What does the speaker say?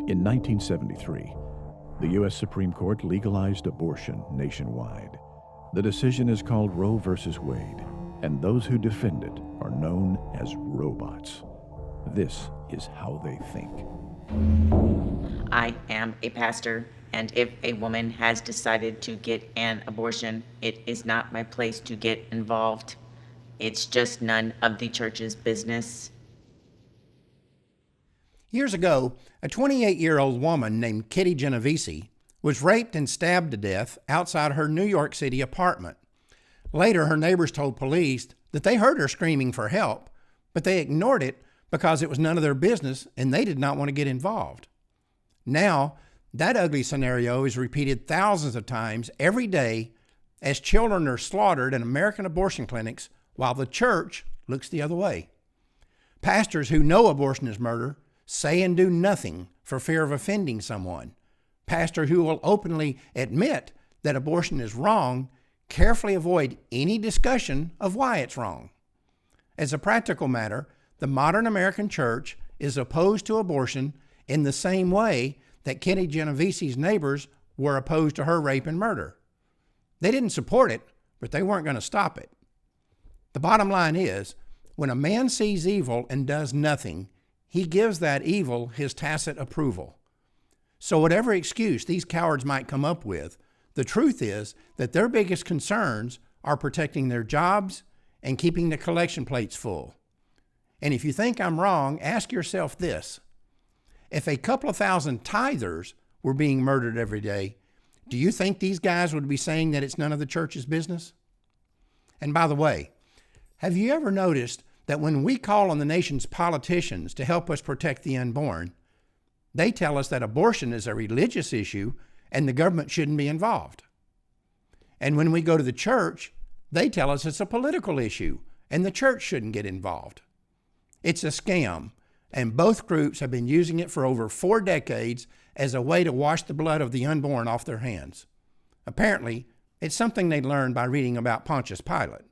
In 1973, the U.S. Supreme Court legalized abortion nationwide. The decision is called Roe versus Wade, and those who defend it are known as RoeBots. This is how they think. I am a pastor, and if a woman has decided to get an abortion, it is not my place to get involved. It's just none of the church's business. Years ago, a 28-year-old woman named Kitty Genovese was raped and stabbed to death outside her New York City apartment. Later, her neighbors told police that they heard her screaming for help, but they ignored it because it was none of their business and they did not want to get involved. Now, that ugly scenario is repeated thousands of times every day as children are slaughtered in American abortion clinics while the church looks the other way. Pastors who know abortion is murder say and do nothing for fear of offending someone. Pastors who will openly admit that abortion is wrong carefully avoid any discussion of why it's wrong. As a practical matter, the modern American church is opposed to abortion in the same way that Kitty Genovese's neighbors were opposed to her rape and murder. They didn't support it, but they weren't going to stop it. The bottom line is, when a man sees evil and does nothing, he gives that evil his tacit approval. So whatever excuse these cowards might come up with, the truth is that their biggest concerns are protecting their jobs and keeping the collection plates full. And if you think I'm wrong, ask yourself this. If a couple of thousand tithers were being murdered every day, do you think these guys would be saying that it's none of the church's business? And by the way, have you ever noticed that when we call on the nation's politicians to help us protect the unborn, they tell us that abortion is a religious issue and the government shouldn't be involved? And when we go to the church, they tell us it's a political issue and the church shouldn't get involved. It's a scam, and both groups have been using it for over 4 decades as a way to wash the blood of the unborn off their hands. Apparently, it's something they learned by reading about Pontius Pilate.